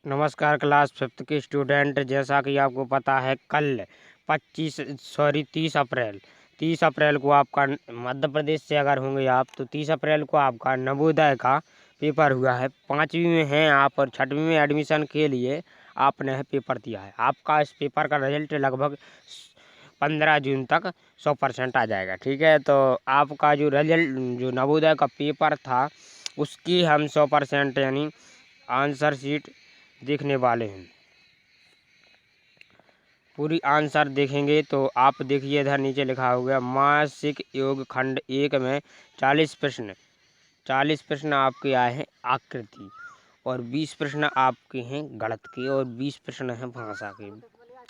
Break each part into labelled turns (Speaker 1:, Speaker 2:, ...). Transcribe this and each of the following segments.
Speaker 1: नमस्कार class fifth के student. जैसा कि आपको पता है कल 30 अप्रैल को आपका मध्य प्रदेश से अगर होंगे आप तो 30 अप्रैल को आपका नवोदय का पेपर हुआ है। 5वीं में हैं आप और 6वीं में एडमिशन के लिए आपने पेपर दिया है। आपका इस पेपर का रिजल्ट लगभग 15 जून तक 100% आ जाएगा। ठीक है, तो आपका जो रिजल्ट जो नवोदय का पेपर था उसकी हम 100% यानी आंसर शीट देखने वाले हैं। पूरी आंसर देखेंगे तो आप देखिए इधर नीचे लिखा हुआ मासिक योग खंड 1 में 40 प्रश्न आपके आए हैं आकृति और 20 प्रश्न आपके हैं गणित के और 20 प्रश्न हैं भाषा के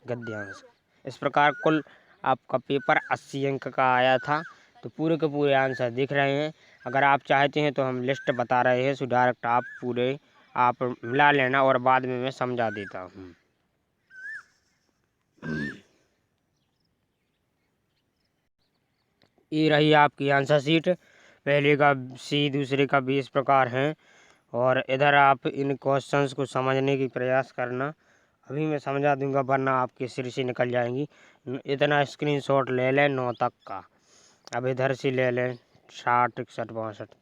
Speaker 1: गद्यांश। इस प्रकार कुल आपका पेपर 80 अंक का आया था। तो पूरे के पूरे आंसर दिख रहे हैं। अगर आप चाहते हैं तो हम लिस्ट बता रहे हैं, सो डायरेक्ट आप पूरे आप मिला लेना और बाद में मैं समझा देता हूँ। ये रही आपकी आंसर शीट। पहले का सी, दूसरे का बी, इस प्रकार हैं। और इधर आप इन क्वेश्चंस को समझने की प्रयास करना। अभी मैं समझा दूंगा वरना आपके सिर से निकल जाएंगी। इतना स्क्रीनशॉट ले लें 9 तक का। अब इधर से ले लें 60, 61, 62,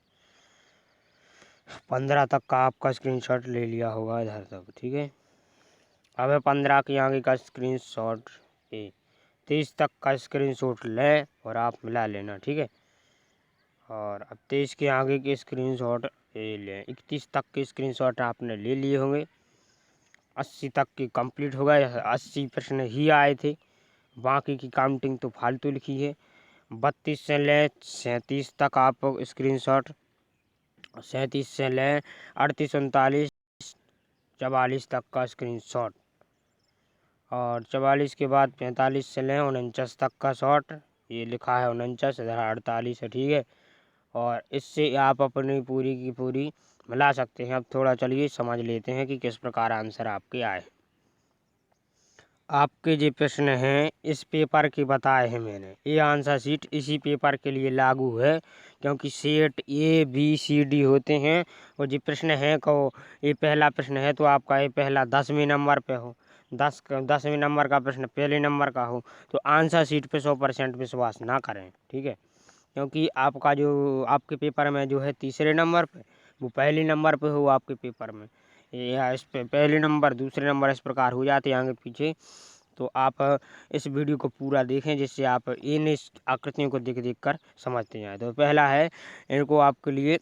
Speaker 1: 15 तक का आपका स्क्रीनशॉट ले लिया होगा इधर तक। ठीक है, अब 15 के आगे का स्क्रीनशॉट 30 तक का स्क्रीनशॉट ले और आप मिला लेना। ठीक है, और अब 23 के आगे के स्क्रीनशॉट ले लें। 31 तक के स्क्रीनशॉट आपने ले लिए होंगे। 80 तक के कंप्लीट हो गए। 80 प्रश्न ही आए थे, बाकी की काउंटिंग तो फालतू लिखी है। 32 से ले 37 तक आप स्क्रीनशॉट, 37 से ले 38, 39, 44 तक का स्क्रीनशॉट और 44 के बाद 45 से ले 49 तक का शॉट। ये लिखा है 49, इधर 48 है। ठीक है, और इससे आप अपनी पूरी की पूरी मिला सकते हैं। अब थोड़ा चलिए समझ लेते हैं कि किस प्रकार आंसर आपके आए। आपके जो प्रश्न हैं इस पेपर के बताए हैं मैंने। ये आंसर शीट इसी पेपर के लिए लागू है क्योंकि सेट ABCD होते हैं और जो प्रश्न है को ये पहला प्रश्न है तो आपका ये पहला 10वें नंबर पे हो, 10वें नंबर का प्रश्न पहले नंबर का हो तो आंसर शीट पे 100% विश्वास ना करें। ठीक है, क्योंकि आपका जो आपके पेपर में जो है तीसरे नंबर पे वो पहले नंबर पे हो आपके पेपर में, या इस पे पहले नंबर दूसरे नंबर इस प्रकार हो जाते हैं आगे पीछे। तो आप इस वीडियो को पूरा देखें जिससे आप इन आकृतियों को देख देख कर समझते जाएं। तो पहला है इनको आपके लिए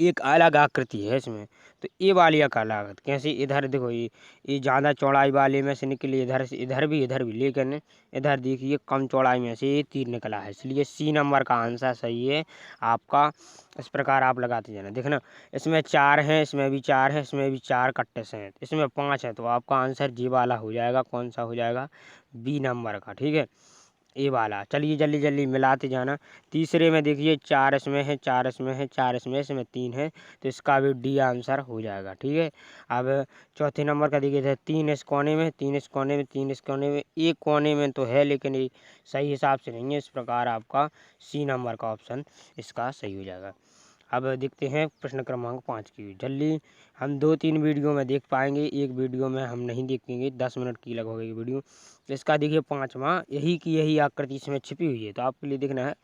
Speaker 1: एक अलग आकृति है इसमें। तो ये वाली एक अलग कैसे, इधर देखो ये ज़्यादा चौड़ाई वाले में से निकली, इधर से इधर भी, लेकिन इधर देखिए कम चौड़ाई में से ये तीर निकला है, इसलिए C नंबर का आंसर सही है आपका। इस प्रकार आप लगाते जाना। देखना इसमें 4 हैं, इसमें भी 4 हैं, इसमें भी 4 कट्टे से हैं, इसमें 5 है तो आपका आंसर जी वाला हो जाएगा। कौन सा हो जाएगा? B नंबर का। ठीक है, ये वाला। चलिए जल्दी जल्दी मिलाते जाना। तीसरे में देखिए 4 इसमें है, 4 इसमें है, 4 इसमें 3 है तो इसका भी D आंसर हो जाएगा। ठीक है, अब चौथे नंबर का देखिए इधर 3 इस कोने में, 3 इस कोने में, 3 इस कोने में, एक कोने में तो है लेकिन ये सही हिसाब से नहीं है। इस प्रकार आपका C नंबर का ऑप्शन इसका सही हो जाएगा। अब देखते हैं प्रश्न क्रमांक 5 की। जल्दी हम 2-3 वीडियो में देख पाएंगे, एक वीडियो में हम नहीं देखेंगे। 10 मिनट की लगभग ये वीडियो। तो इसका देखिए 5वां, यही की यही आकृति इसमें छिपी हुई है तो आपके लिए देखना है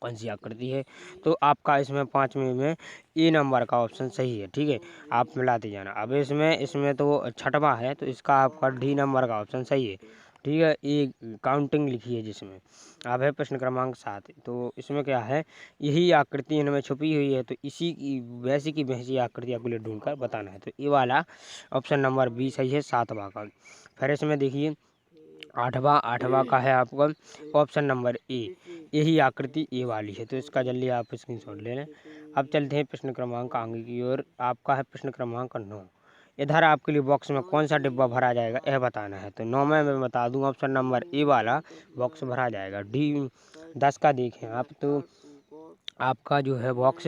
Speaker 1: कौन सी आकृति है। तो आपका इसमें 5वें में A नंबर का ऑप्शन सही है। ठीक है, आप मिलाते जाना। अब इसमें इसमें तो 6वां है तो इसका आपका D नंबर का ऑप्शन सही है। ठीक है, ये काउंटिंग लिखी है जिसमें। अब है प्रश्न क्रमांक 7। तो इसमें क्या है, यही आकृति इनमें छुपी हुई है तो इसी की वैसी आकृति आपको ढूंढ कर बताना है। तो ये वाला ऑप्शन नंबर B सही है 7वां का। फिर इसमें देखिए 8वां का है आपका ऑप्शन नंबर A, यही आकृति A वाली है तो इसका जल्दी आप स्क्रीनशॉट ले लें। अब चलते हैं प्रश्न क्रमांक आगे की ओर। आपका है प्रश्न क्रमांक 9। इधर आपके लिए बॉक्स में कौन सा डिब्बा भरा जाएगा यह बताना है। तो 9 में मैं बता दूं ऑप्शन नंबर A वाला बॉक्स भरा जाएगा। 10 का देखें आप तो आपका जो है बॉक्स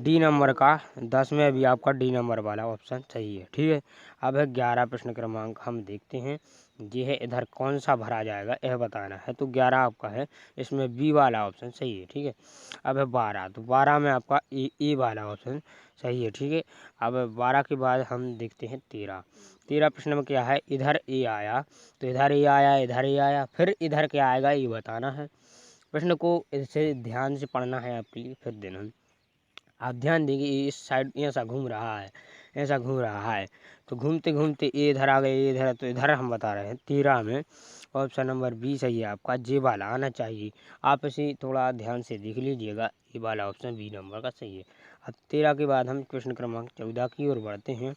Speaker 1: D नंबर का, 10 में भी आपका D नंबर वाला ऑप्शन सही है। ठीक है, अब है 11 प्रश्न क्रमांक हम देखते हैं ये है, इधर कौन सा भरा जाएगा यह बताना है। तो 11 आपका है, इसमें बी वाला ऑप्शन सही है, ठीक है। अब है 12, तो 12 में आपका ए वाला ऑप्शन सही है, ठीक है। अब 12 के बाद हम देखते हैं 13। 13 प्रश्न में क्या है, इधर ए आया तो इधर ए आया, इधर ए आया, फिर इधर क्या आएगा ये बताना है। प्रश्न को इसे ध्यान से पढ़ना है आपके लिए, फिर देना। आप ध्यान देंगे इस साइड ऐसा घूम रहा है, ऐसा घूम रहा है, तो घूमते घूमते ये इधर आ गए, ये इधर, तो इधर हम बता रहे हैं 13 में ऑप्शन नंबर बी सही है आपका, जे वाला आना चाहिए। आप इसे थोड़ा ध्यान से देख लीजिएगा, ये वाला ऑप्शन बी नंबर का सही है। अब 13 के बाद हम प्रश्न क्रमांक 14 की ओर बढ़ते हैं।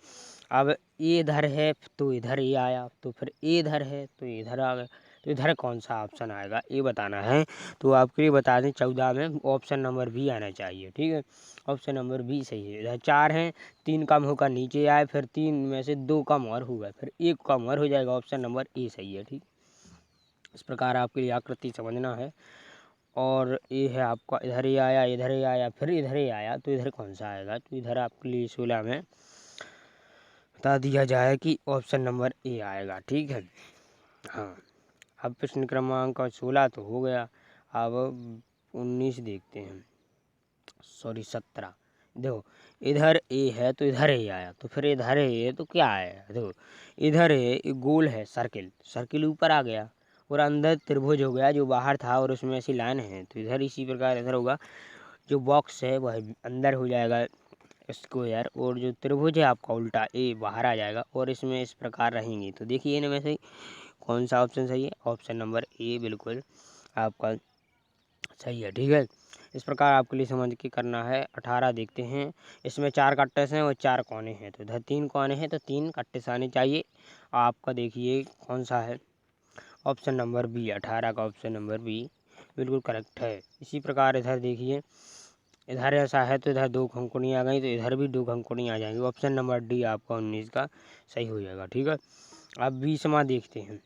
Speaker 1: अब ये इधर है तो इधर ये आया, तो फिर ये इधर है तो ये इधर आ गए, तो इधर कौन सा ऑप्शन आएगा ये बताना है। तो आपके लिए बता दें 14 में ऑप्शन नंबर बी आना चाहिए, ठीक है। ऑप्शन नंबर बी सही है। इधर 4 हैं, 3 कम होकर नीचे आए, फिर 3 में से 2 कम और हो गए, फिर 1 कम और हो जाएगा, ऑप्शन नंबर ए सही है, ठीक। इस प्रकार आपके लिए आकृति समझना है। और ये है आपका, इधर ही आया, इधर ही आया, फिर इधर ही आया, तो इधर कौन सा आएगा। तो इधर आपके लिए 16 में बता दिया जाए कि ऑप्शन नंबर ए आएगा, ठीक है। हाँ, अब प्रश्न क्रमांक 16 तो हो गया। अब 19 देखते हैं, सॉरी 17। देखो इधर ए है तो इधर ए आया, तो फिर इधर ए तो क्या आया, देखो इधर ए एक गोल है, सर्किल, सर्किल ऊपर आ गया और अंदर त्रिभुज हो गया जो बाहर था, और उसमें ऐसी लाइन है, तो इधर इसी प्रकार इधर होगा, जो बॉक्स है वह अंदर हो जाएगा स्क्वायर, और जो त्रिभुज है आपका उल्टा ए बाहर आ जाएगा, और इसमें इस प्रकार रहेंगे। तो देखिए इनमें से कौन सा ऑप्शन सही है, ऑप्शन नंबर ए बिल्कुल आपका सही है, ठीक है। इस प्रकार आपके लिए समझ के करना है। 18 देखते हैं, इसमें 4 कट्टे हैं और 4 कोने हैं, तो इधर 3 कोने हैं तो 3 कट्टे से आने चाहिए। आपका देखिए कौन सा है, ऑप्शन नंबर बी, 18 का ऑप्शन नंबर बी बिल्कुल करेक्ट है। इसी प्रकार इधर देखिए, इधर ऐसा है तो इधर 2 खंकुनी आ गई, तो इधर भी 2 खंकुनी आ जाएंगी, ऑप्शन नंबर डी आपका 19 का सही हो जाएगा, ठीक है। अब 20वां देखते हैं,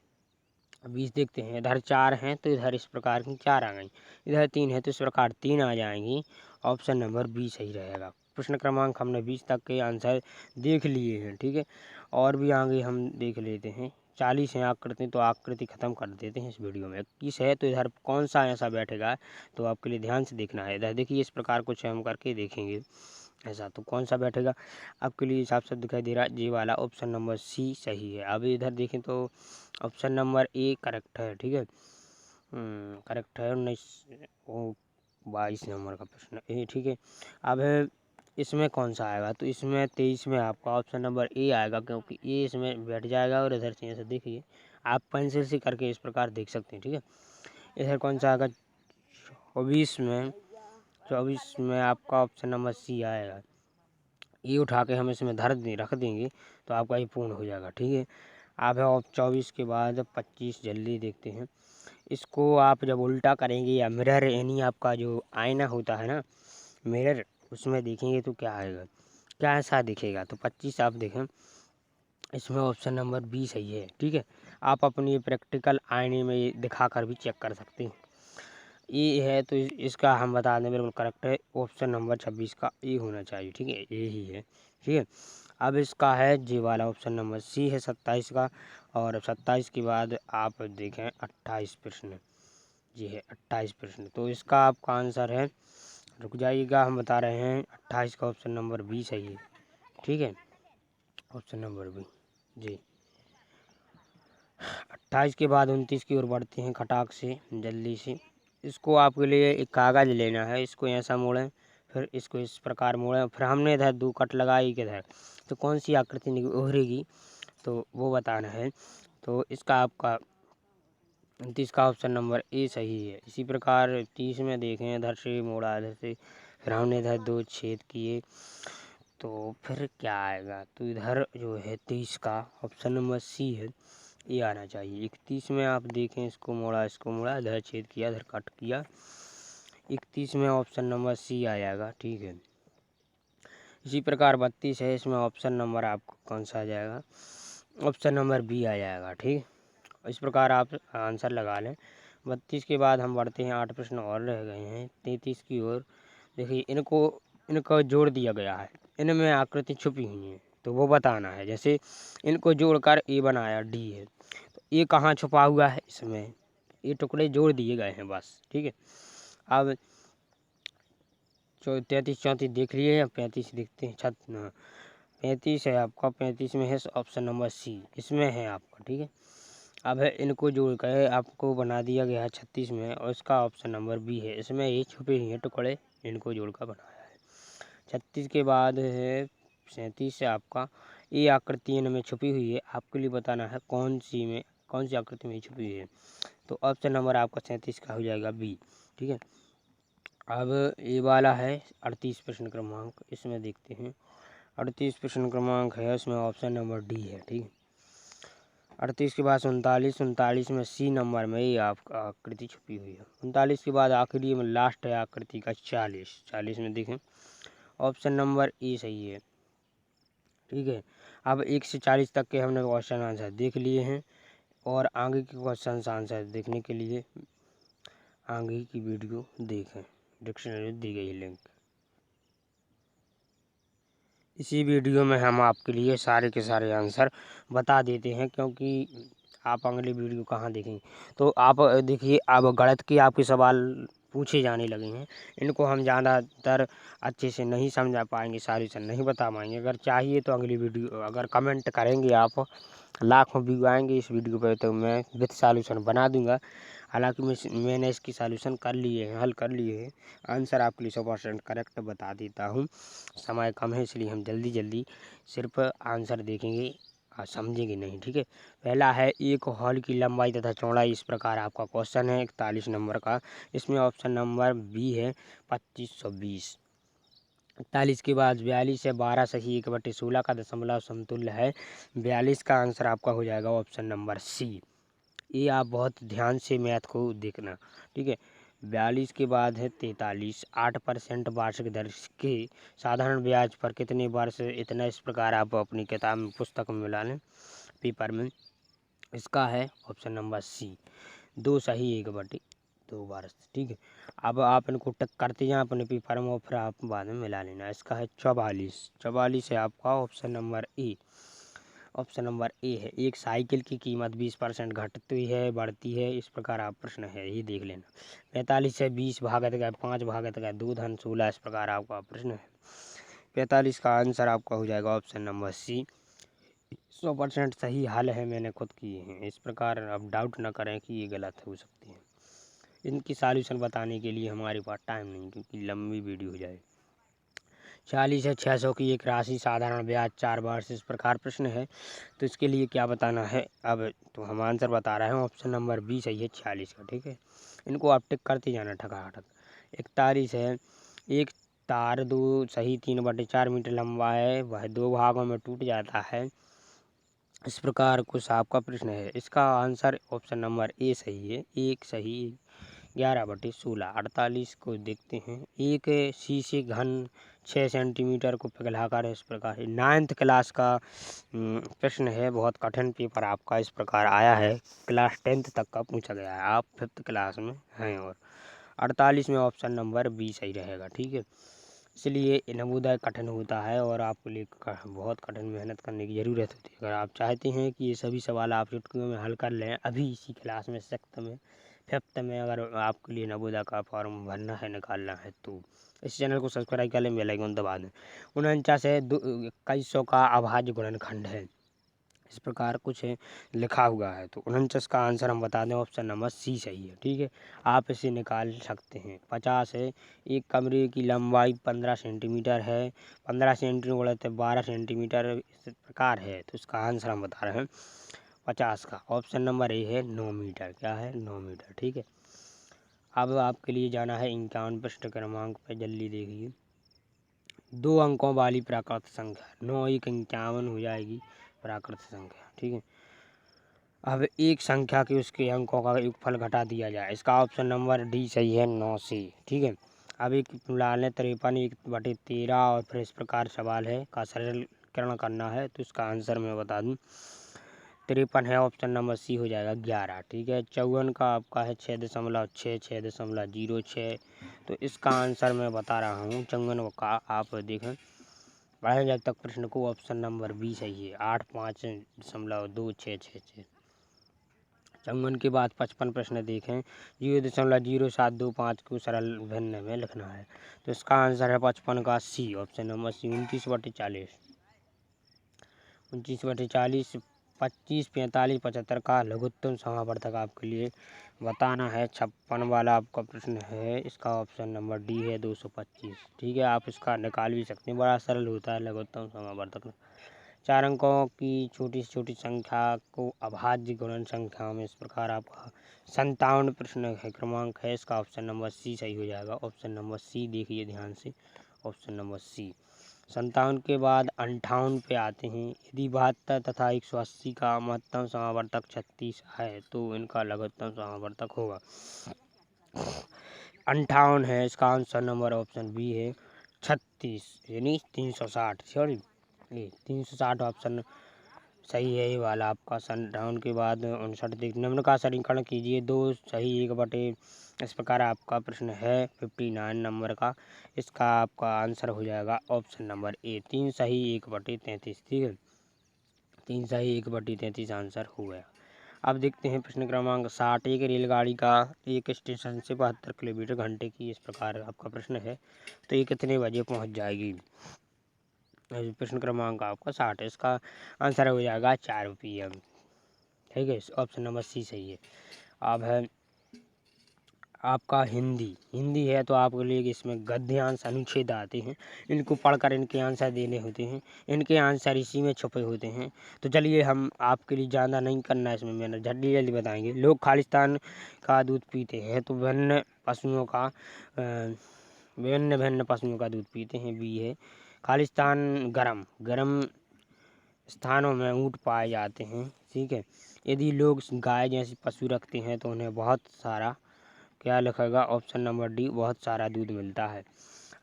Speaker 1: 20 देखते हैं, इधर 4 हैं तो इधर इस प्रकार की 4 आ गई, इधर 3 है तो इस प्रकार 3 आ जाएंगी, ऑप्शन नंबर बी सही रहेगा। प्रश्न क्रमांक हमने 20 तक के आंसर देख लिए हैं, ठीक है। और भी आगे हम देख लेते हैं। 40 है आकृति, तो आकृति खत्म कर देते हैं इस वीडियो में। 21 है तो इधर कौन सा ऐसा बैठेगा, तो आपके लिए ध्यान से देखना है। इधर देखिए इस प्रकार कुछ हम करके देखेंगे ऐसा, तो कौन सा बैठेगा आपके लिए साफ साफ दिखाई दे रहा है, जी वाला ऑप्शन नंबर सी सही है। अब इधर देखें तो ऑप्शन नंबर ए करेक्ट है, ठीक है, करेक्ट है। 22 नंबर का प्रश्न ए, ठीक है। अब इसमें कौन सा आएगा, तो इसमें 23 में आपका ऑप्शन नंबर ए आएगा, क्योंकि ए इसमें बैठ जाएगा, और इधर से ऐसे देखिए आप पेंसिल से करके इस प्रकार देख सकते हैं, ठीक है। इधर कौन सा आएगा, 24 में आपका ऑप्शन नंबर सी आएगा। ये उठा के हम इसमें रख देंगे तो आपका ये पूर्ण हो जाएगा, ठीक है। आप 24 के बाद 25 जल्दी देखते हैं। इसको आप जब उल्टा करेंगे, या मिरर यानी आपका जो आईना होता है ना, मिरर, उसमें देखेंगे तो क्या आएगा, क्या ऐसा दिखेगा। तो 25 आप देखें, इसमें ऑप्शन नंबर बी सही है, ठीक है। आप अपनी प्रैक्टिकल आईने में दिखा कर भी चेक कर सकते हैं। ए है तो इसका हम बता दें बिल्कुल करेक्ट है, ऑप्शन नंबर 26 का ए होना चाहिए, ठीक है, ए ही है, ठीक है। अब इसका है जी वाला ऑप्शन नंबर सी है 27 का, और 27 के बाद आप देखें 28 प्रश्न, जी है 28 प्रश्न, तो इसका आपका आंसर है, रुक जाइएगा हम बता रहे हैं, 28 का ऑप्शन नंबर बी सही है, ठीक है, ऑप्शन नंबर बी, जी। 28 के बाद 29 की ओर बढ़ते हैं खटाक से जल्दी से। इसको आपके लिए एक कागज़ लेना है, इसको ऐसा मोड़ें, फिर इसको इस प्रकार मोड़ें, फिर हमने इधर 2 कट लगाई किधर, तो कौन सी आकृति उभरेगी तो वो बताना है। तो इसका आपका 29 का ऑप्शन नंबर ए सही है। इसी प्रकार 30 में देखें, इधर से मोड़ा, इधर से, फिर हमने इधर 2 छेद किए, तो फिर क्या आएगा, तो इधर जो है 30 का ऑप्शन नंबर सी है, ये आना चाहिए। 31 में आप देखें, इसको मोड़ा, इधर छेद किया, इधर कट किया, 31 में ऑप्शन नंबर सी आ जाएगा, ठीक है। इसी प्रकार 32 है, इसमें ऑप्शन नंबर आपको कौन सा आ जाएगा, ऑप्शन नंबर बी आ जाएगा, ठीक। इस प्रकार आप आंसर लगा लें। 32 के बाद हम बढ़ते हैं, 8 प्रश्न और रह गए हैं 33 की ओर। देखिए इनको जोड़ दिया गया है, इनमें आकृति छुपी हुई है, तो वो बताना है। जैसे इनको जोड़कर ए बनाया, डी है, तो ए कहाँ छुपा हुआ है इसमें, ये टुकड़े जोड़ दिए गए हैं बस, ठीक है। अब 33 34 देख लिए, अब 35 देखते हैं। 35 है आपका, 35 में है ऑप्शन नंबर सी, इसमें है आपका, ठीक है। अब है इनको जोड़ कर आपको बना दिया गया है 36 में, और इसका ऑप्शन नंबर बी है, इसमें ये छुपे हुए टुकड़े इनको जोड़कर बनाया है। 36 के बाद है 37 से आपका ये आकृति इनमें छुपी हुई है, आपके लिए बताना है कौन सी आकृति में छुपी हुई है। तो ऑप्शन नंबर आपका 37 का हो जाएगा बी, ठीक है। अब ये वाला है 38 प्रश्न क्रमांक, इसमें देखते हैं। 38 प्रश्न क्रमांक है, इसमें ऑप्शन नंबर डी है, ठीक है। 38 के बाद 39 में सी नंबर में ये आपका आकृति छुपी हुई है। 39 के बाद आखिरी में लास्ट है आकृति का 40 में देखें, ऑप्शन नंबर ए सही है, ठीक है। अब 1 से 40 तक के हमने क्वेश्चन आंसर देख लिए हैं, और आगे के क्वेश्चन आंसर देखने के लिए आगे की वीडियो देखें, डिक्शनरी दी गई लिंक। इसी वीडियो में हम आपके लिए सारे के सारे आंसर बता देते हैं, क्योंकि आप अगली वीडियो कहाँ देखेंगे। तो आप देखिए, अब गणित के आपके सवाल पूछे जाने लगे हैं, इनको हम ज़्यादातर अच्छे से नहीं समझा पाएंगे, सॉल्यूशन नहीं बता पाएंगे। अगर चाहिए तो अगली वीडियो, अगर कमेंट करेंगे आप, लाखों व्यू आएंगे इस वीडियो पर, तो मैं विथ सॉल्यूशन बना दूंगा। हालांकि मैंने इसकी सॉल्यूशन कर लिए हैं, हल कर लिए हैं, आंसर आपके लिए 100% करेक्ट बता देता हूं। समय कम है इसलिए हम जल्दी सिर्फ आंसर देखेंगे, समझेंगे नहीं, ठीक है। पहला है, एक हॉल की लंबाई तथा चौड़ाई, इस प्रकार आपका क्वेश्चन है 41 नंबर का, इसमें ऑप्शन नंबर बी है 2520। 41 के बाद 42 है 12 सही 1/16 का दशमलव समतुल्य है, 42 का आंसर आपका हो जाएगा ऑप्शन नंबर सी। ये आप बहुत ध्यान से मैथ को देखना, ठीक है। 42 के बाद है 43, 8% वार्षिक दर के साधारण ब्याज पर कितने वर्ष इतना, इस प्रकार आप अपनी किताब में पुस्तक में मिला लें, पेपर में। इसका है ऑप्शन नंबर सी, 2 सही 1/2 वर्ष, ठीक है। अब आप इनको टिक करते जाएं अपने पेपर में, और फिर आप बाद में मिला लेना। इसका है 44 है आपका option number A, option number A है। एक साइकिल की कीमत 20% घटती है बढ़ती है, इस प्रकार आप प्रश्न है ये देख लेना। 45 से 20 भागत गए 5 भागत गए 2 धन 16, इस प्रकार आपका प्रश्न है। 45 का आंसर आपका हो जाएगा ऑप्शन नंबर सी, 100% सही हल है, मैंने खुद किए हैं। इस प्रकार आप डाउट ना करें कि ये गलत हो सकती है। इनकी सॉल्यूशन बताने के लिए हमारे पास टाइम नहीं, क्योंकि लंबी वीडियो हो जाए। 40 है 600 की एक राशि, साधारण ब्याज 4 वर्ष, इस प्रकार प्रश्न है। तो इसके लिए क्या बताना है, अब तो हम आंसर बता रहे हैं, ऑप्शन नंबर बी सही है 46 का, ठीक है। इनको आप टिक करते जाना ठकाठक। 41 है, एक तार 2 सही 3/4 मीटर लंबा है, वह 2 भागों में टूट जाता है, इस प्रकार कुछ आपका प्रश्न है। इसका आंसर ऑप्शन नंबर ए सही है, 1 सही 11/16। 48 को देखते हैं, एक शीशे घन 6 सेंटीमीटर को पिघलाकर, इस प्रकार 9th क्लास का प्रश्न है, बहुत कठिन पेपर आपका इस प्रकार आया है, क्लास 10th तक का पूछा गया है, आप 5th क्लास में हैं। और 48 में ऑप्शन नंबर बी सही रहेगा, ठीक है। इसलिए नवोदय कठिन होता है, और आपके लिए बहुत कठिन मेहनत करने की ज़रूरत होती है। अगर आप चाहते हैं कि ये सभी सवाल आप चुटकियों में हल कर लें अभी इसी क्लास में 5th में, अगर आपके लिए नवोदय का फॉर्म भरना है, निकालना है, तो इस चैनल को सब्सक्राइब कर लें, बेल आइकन दबा दें। 49 है 2100 का अभाज्य गुणनखंड है, इस प्रकार कुछ है लिखा हुआ है। तो 49 का आंसर हम बता दें, ऑप्शन नंबर सी सही है, ठीक है। आप इसे निकाल सकते हैं। 50 है, एक कमरे की लंबाई 15 सेंटीमीटर है, 15 सेंटीमीटर गुणित 12 सेंटीमीटर इस प्रकार है, तो इसका आंसर हम बता रहे हैं 50 का ऑप्शन नंबर ए है 9 मीटर, क्या है 9 मीटर, ठीक है। अब आपके लिए जाना है 51 पृष्ठ क्रमांक पर, जल्दी देखिए। 2 अंकों वाली प्राकृत संख्या 9 1 51 हो जाएगी प्राकृत संख्या, ठीक है। अब एक संख्या के उसके अंकों का योगफल घटा दिया जाए, इसका ऑप्शन नंबर डी सही है 9 से, ठीक है। अब एक लाल है 53 1/13, और फिर इस प्रकार सवाल है का सरलीकरण करना है, तो इसका आंसर मैं बता दूं 53 है, ऑप्शन नंबर सी हो जाएगा 11, ठीक है। 54 का आपका है 6.6 6.06, तो इसका आंसर मैं बता रहा हूँ 54 का, आप देखें पढ़ें जब तक प्रश्न को, ऑप्शन नंबर बी सही है 8 5.2 6 6 6। 54 के बाद 55 प्रश्न देखें। 0.0725 को सरल भिन्न में लिखना है। तो इसका आंसर है 55 का सी, ऑप्शन नंबर सी। 29/40, 29/40, 25, 45, 75 का लघुत्तम समावर्तक आपके लिए बताना है। 56 वाला आपका प्रश्न है, इसका ऑप्शन नंबर डी है 225। ठीक है, आप इसका निकाल भी सकते हैं, बड़ा सरल होता है लघुत्तम समावर्तक। 4 अंकों की छोटी से छोटी संख्या को अभाज्य गुणन संख्या में इस प्रकार आपका 57 प्रश्न है, क्रमांक है, इसका ऑप्शन नंबर सी सही हो जाएगा। ऑप्शन नंबर सी देखिए ध्यान से, ऑप्शन नंबर सी। 57 के बाद 58 पे आते हैं। यदि 72 तथा 180 का महत्तम समावर्तक 36 है तो इनका लघुत्तम समावर्तक होगा 58 है, इसका आंसर नंबर ऑप्शन बी है 36 यानी 360, सॉरी ये 360 ऑप्शन सही है ये वाला आपका। 57 के बाद 59 निम्न का समीकरण कीजिए। 2 सही 1/, इस प्रकार आपका प्रश्न है 59 नंबर का, इसका आपका आंसर हो जाएगा ऑप्शन नंबर ए 3 सही 1/33। ठीक है, 3 सही 1/33 आंसर हो गया। अब देखते हैं प्रश्न क्रमांक 60। एक रेलगाड़ी का एक स्टेशन से 72 किलोमीटर घंटे की इस प्रकार आपका प्रश्न है, तो ये कितने बजे पहुंच जाएगी। प्रश्न क्रमांक आपका 60 है, इसका आंसर हो जाएगा 4 PM। ठीक है, ऑप्शन नंबर सी सही है। अब है आपका हिंदी। हिंदी है तो आपके लिए इसमें गद्यांश अनुच्छेद आते हैं, इनको पढ़कर इनके आंसर देने होते हैं, इनके आंसर इसी में छुपे होते हैं। तो चलिए हम आपके लिए ज़्यादा नहीं करना है इसमें, मैंने जल्दी जल्दी बताएंगे। लोग खालिस्तान का दूध पीते हैं तो भिन्न पशुओं का भिन्न भिन्न पशुओं का दूध पीते हैं, बी है। खालिस्तान गर्म स्थानों में ऊँट पाए जाते हैं। ठीक है, यदि लोग गाय जैसे पशु रखते हैं तो उन्हें बहुत सारा क्या लिखेगा, ऑप्शन नंबर डी बहुत सारा दूध मिलता है।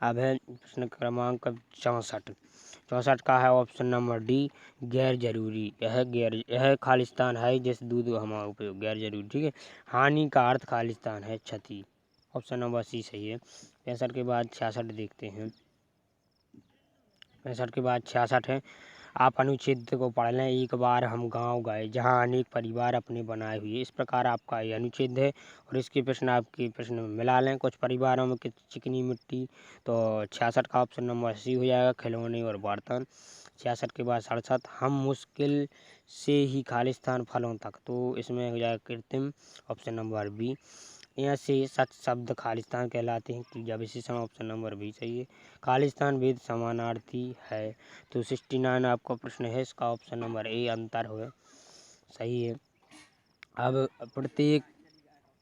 Speaker 1: अब है प्रश्न क्रमांक 64 का है ऑप्शन नंबर डी गैर जरूरी। यह खालिस्तान है जिस दूध हमारा उपयोग गैर जरूरी। ठीक है, हानि का अर्थ खालिस्तान है क्षति, ऑप्शन नंबर सी सही है। 65 के बाद 66 देखते हैं। 65 के बाद 66 है, आप अनुच्छेद को पढ़ लें। एक बार हम गांव गए जहां अनेक परिवार अपने बनाए हुए, इस प्रकार आपका ये अनुच्छेद है और इसके प्रश्न आपके प्रश्न में मिला लें। कुछ परिवारों में चिकनी मिट्टी, तो 66 का ऑप्शन नंबर सी हो जाएगा, खिलौने और बर्तन। 66 के बाद 67, हम मुश्किल से ही खालिस्तान फलों तक, तो इसमें हो जाएगा कृत्रिम, ऑप्शन नंबर बी। ऐसे सच शब्द खालिस्तान कहलाते हैं कि जब विशेषण, ऑप्शन नंबर बी सही है। खालिस्तान वेद समानार्थी है, तो 69 आपका प्रश्न है, इसका ऑप्शन नंबर ए अंतर हो सही है। अब प्रत्येक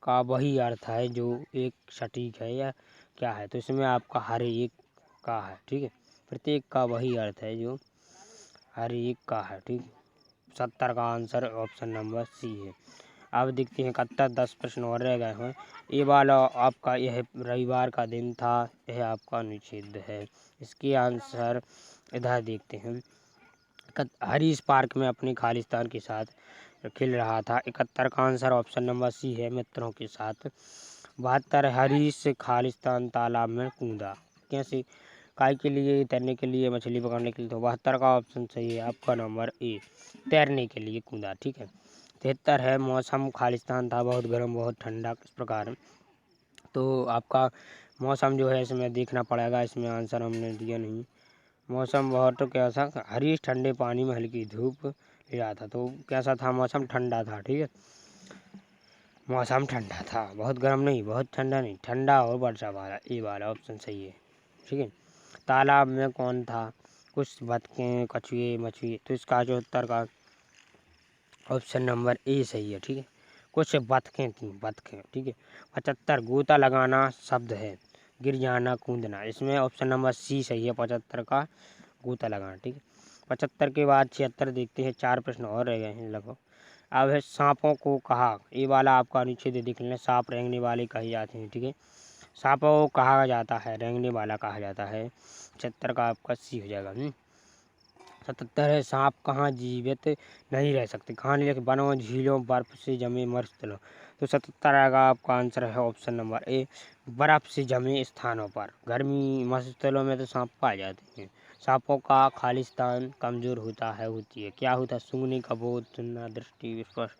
Speaker 1: का वही अर्थ है जो एक सटीक है या क्या है, तो इसमें आपका हर एक का है। ठीक है, प्रत्येक का वही अर्थ है जो हर एक का है। ठीक, 70 का आंसर ऑप्शन नंबर सी है। अब देखते हैं 71, 10 प्रश्न और रह गए हैं। ये वाला आपका यह रविवार का दिन था, यह आपका अनुच्छेद है, इसके आंसर इधर देखते हैं। हरीश पार्क में अपने खालिस्तान के साथ खेल रहा था, 71 का आंसर ऑप्शन नंबर सी है, मित्रों के साथ। 72, हरीश खालिस्तान तालाब में कूदा, कैसे, काय के लिए, तैरने के लिए, मछली पकड़ने के लिए, तो 72 का ऑप्शन सही है आपका नंबर ए, तैरने के लिए कूदा। ठीक है, 73 है, मौसम खालिस्तान था, बहुत गर्म बहुत ठंडा, किस प्रकार, तो आपका मौसम जो है इसमें देखना पड़ेगा, इसमें आंसर हमने दिया नहीं। मौसम बहुत कैसा, हरीश ठंडे पानी में हल्की धूप ले रहा था, तो कैसा था मौसम, ठंडा था। ठीक है, मौसम ठंडा था, बहुत गर्म नहीं बहुत ठंडा नहीं, ठंडा और वर्षा वाला, ये वाला ऑप्शन सही है। ठीक है, तालाब में कौन था, कुछ बतखें, कछुए, मछुए, तो इसका जो उत्तर का ऑप्शन नंबर ए सही है। ठीक है, कुछ बतखें थी, बतखें। ठीक है, 75, गोता लगाना शब्द है, गिर जाना, कूदना, इसमें ऑप्शन नंबर सी सही है, 75 का गोता लगाना। ठीक है, 75 के बाद 76 देखते हैं, 4 प्रश्न और रह गए हैं लगभग। अब है सांपों को कहा, ये वाला आपका अनुच्छेद देख लें, सांप रेंगने वाले कहे जाते हैं। ठीक है, सांपों को कहा जाता है, रेंगने वाला कहा जाता है, 76 का आपका सी हो जाएगा। 77 है, सांप कहाँ जीवित नहीं रह सकते, कहाँ नहीं रह, वनों, झीलों, बर्फ से जमे मरुस्थलों, तो 77 का आपका आंसर है ऑप्शन नंबर ए, बर्फ से जमे स्थानों पर, गर्मी मरुस्थलों में तो सांप पाए जाते हैं। सांपों का खालिस्तान कमजोर होता है, होती है, क्या होता है, सूंघने का बोध, सुनना, दृष्टि, स्पर्श,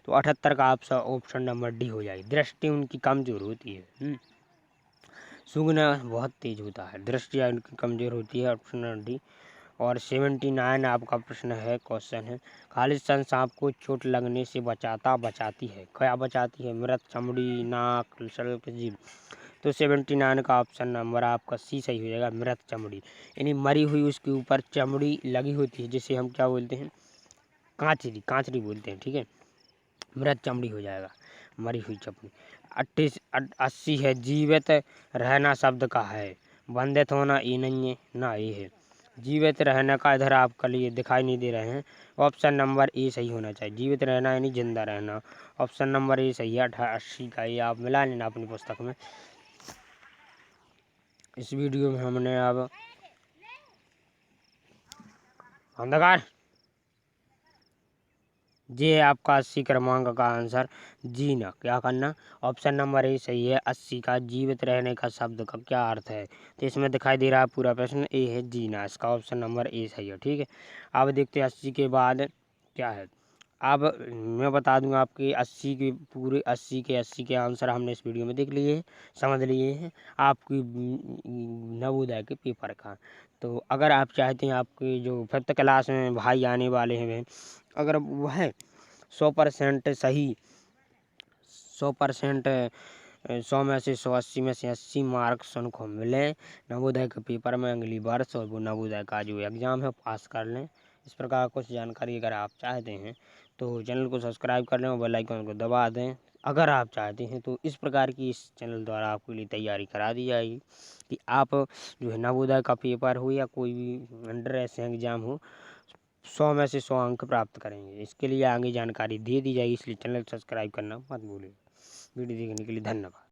Speaker 1: तो 78 का आपका ऑप्शन नंबर डी हो जाएगी। दृष्टि उनकी कमजोर होती है, सूंघना बहुत तेज होता है, दृष्टि उनकी कमजोर होती है, ऑप्शन नंबर डी। और 79 आपका प्रश्न है, क्वेश्चन है, खालिस्तान सांप को चोट लगने से बचाती है, क्या बचाती है? मृत, चमड़ी, नाक, सल्क, जीभ। तो 79 का ऑप्शन नंबर आपका सी सही हो जाएगा, मृत चमड़ी। यानी मरी हुई उसके ऊपर चमड़ी लगी होती है, जिसे हम क्या बोलते हैं? कांचरी बोलते हैं, ठीक है। मृत चमड़ी हो जाएगा, मरी हुई चमड़ी। 80 है, जीवित रहना शब्द का है, बंधित होना ये नहीं है ना, ये है जीवित रहने का। इधर आपके लिए दिखाई नहीं दे रहे हैं, ऑप्शन नंबर ए सही होना चाहिए, जीवित रहना यानी जिंदा रहना, ऑप्शन नंबर ए सही है। 80 का ये आप मिला लेना अपनी पुस्तक में। इस वीडियो में हमने अब अंधकार ये आपका 80 क्रमांक का आंसर जीना, क्या करना? ऑप्शन नंबर ए सही है। 80 का जीवित रहने का शब्द का क्या अर्थ है? तो इसमें दिखाई दे रहा है पूरा प्रश्न ए है जीना, इसका ऑप्शन नंबर ए सही है, ठीक है। अब देखते हैं 80 के बाद क्या है। अब मैं बता दूंगा आपके 80 के पूरे 80 के आंसर हमने इस वीडियो में देख लिए हैं, समझ लिए हैं आपकी नवोदय के पेपर का। तो अगर आप चाहते हैं आपके जो 5th क्लास में भाई आने वाले हैं, अगर वह 100% सही 100% 100 में से 180 में से 80 मार्क्स उनको मिले नवोदय के पेपर में अगली वर्ष, और वो नवोदय का जो एग्ज़ाम है पास कर लें। इस प्रकार कुछ जानकारी अगर आप चाहते हैं तो चैनल को सब्सक्राइब कर लें और बेल आइकन को दबा दें। अगर आप चाहते हैं तो इस प्रकार की इस चैनल द्वारा आपके लिए तैयारी करा दी जाएगी कि आप जो है नवोदय का पेपर हो या कोई भी अंडर ऐसे एग्ज़ाम हो, 100 में से 100 अंक प्राप्त करेंगे। इसके लिए आगे जानकारी दे दी जाएगी, इसलिए चैनल सब्सक्राइब करना मत भूलिए। वीडियो देखने के लिए धन्यवाद।